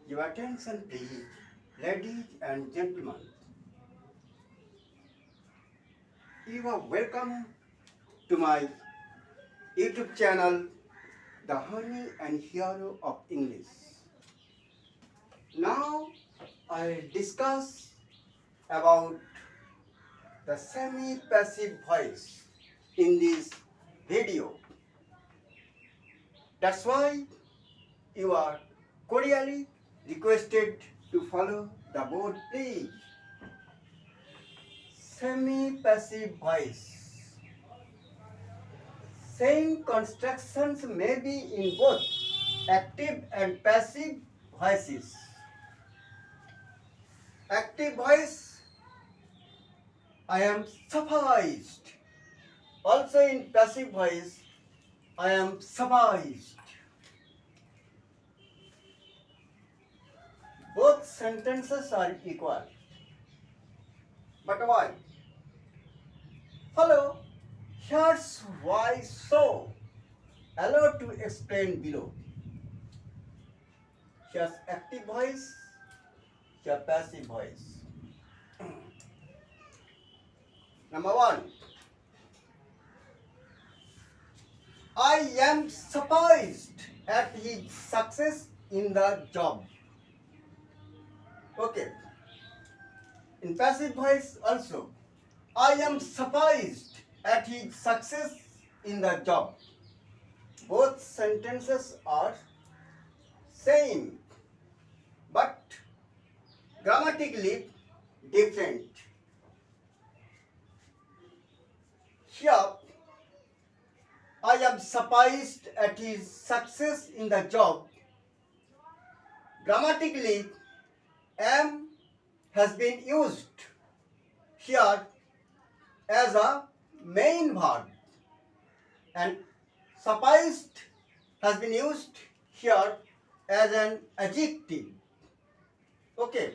Your attention please, ladies and gentlemen. You are welcome to my YouTube channel, The Honey and Hero of English. Now I'll discuss about the semi-passive voice in this video. That's why you are cordially requested to follow the board, please. Semi-passive voice. Same constructions may be in both active and passive voices. Active voice, I am sufficed. Also in passive voice, I am sufficed. Both sentences are equal. But why? Follow. Here's why so. Allow to explain below. Here's active voice, here's passive voice. Number one, I am surprised at his success in the job. Okay. In passive voice also, I am surprised at his success in the job. Both sentences are same, but grammatically different. Here, I am surprised at his success in the job. Grammatically, am has been used here as a main verb, and surprised has been used here as an adjective. Okay.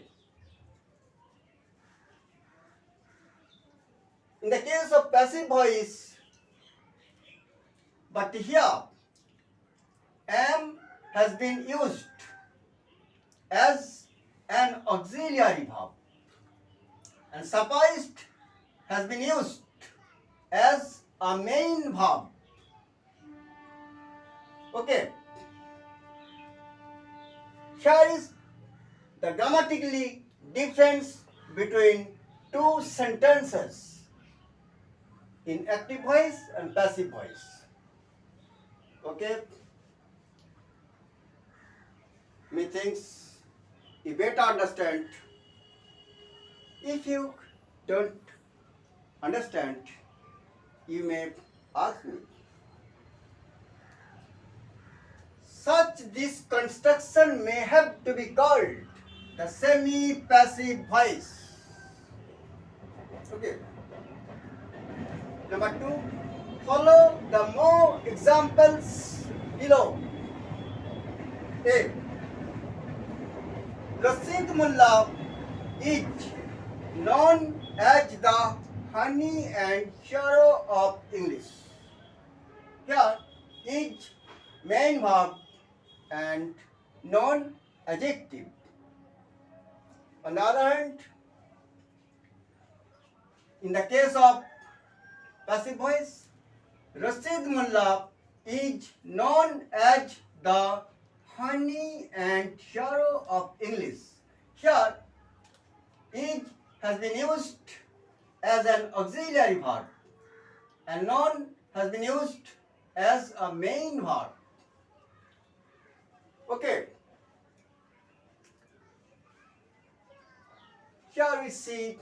In the case of passive voice, but here am has been used as an auxiliary verb, and surprised has been used as a main verb. Okay. Here is the grammatically difference between two sentences in active voice and passive voice. Okay. Methinks you better understand. If you don't understand, you may ask me. Such this construction may have to be called the semi-passive voice. Okay. Number two, follow the more examples below. A. Rasid Molla is known as the honey and hero of English. Here is main verb and non adjective. On the other hand, in the case of passive voice, Rashid Molla is known as the honey and hero of English. Here, is has been used as an auxiliary verb, and non has been used as a main verb. Okay. Here we see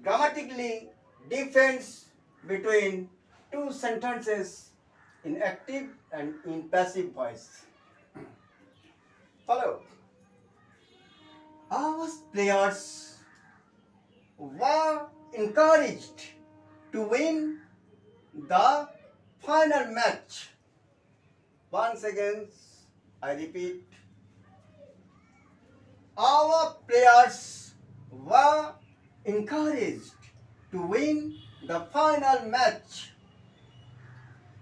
grammatically difference between two sentences in active and in passive voice. Follow. Our players were encouraged to win the final match. Once again, I repeat. Our players were encouraged to win the final match.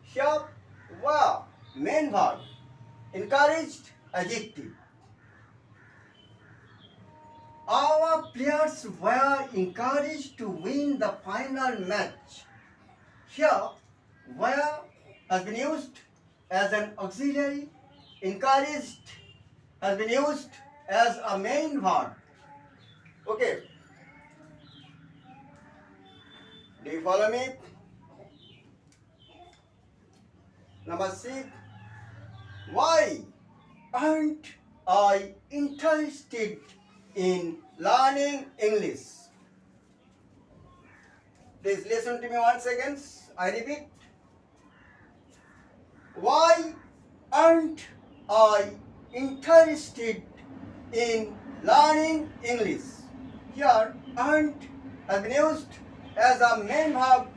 Here were main verb, encouraged adjective. our players were encouraged to win the final match. Here, were has been used as an auxiliary. Encouraged has been used as a main verb. Okay. Do you follow me? Number 6. Why aren't I interested in learning English? Please listen to me once again. I repeat. Why aren't I interested in learning English? Here, aren't has been used as a main verb.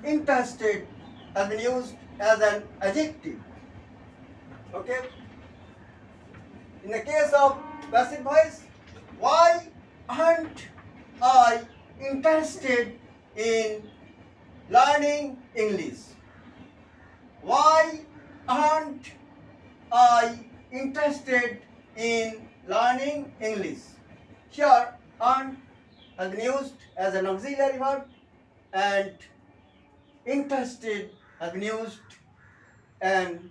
Interested has been used as an adjective. Okay? In the case of passive voice, why aren't I interested in learning English? Why aren't I interested in learning English? Here, aren't has been used as an auxiliary verb and interested has been used, and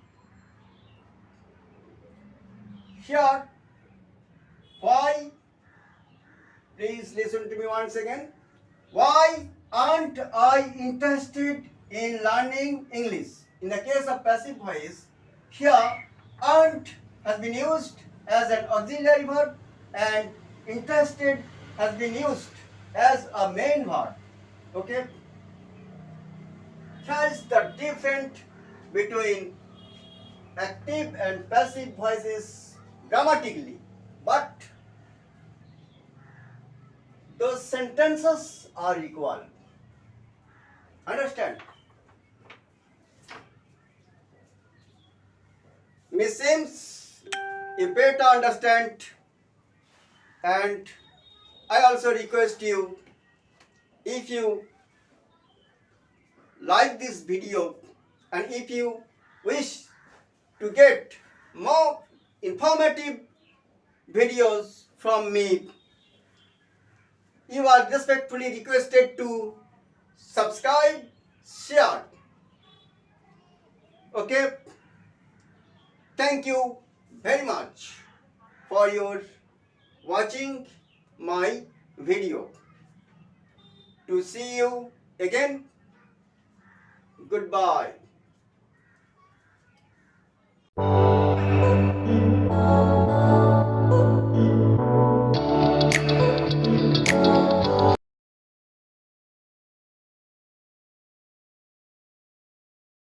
here, why, please listen to me once again. Why aren't I interested in learning English? In the case of passive voice, here aren't has been used as an auxiliary verb and interested has been used as a main verb. Okay? Here is the difference between active and passive voices grammatically, but those sentences are equal. Understand? Me seems you better understand, and I also request you, if you like this video and if you wish to get more informative videos from me, you are respectfully requested to subscribe, share. Okay? Thank you very much for your watching my video. To see you again, goodbye.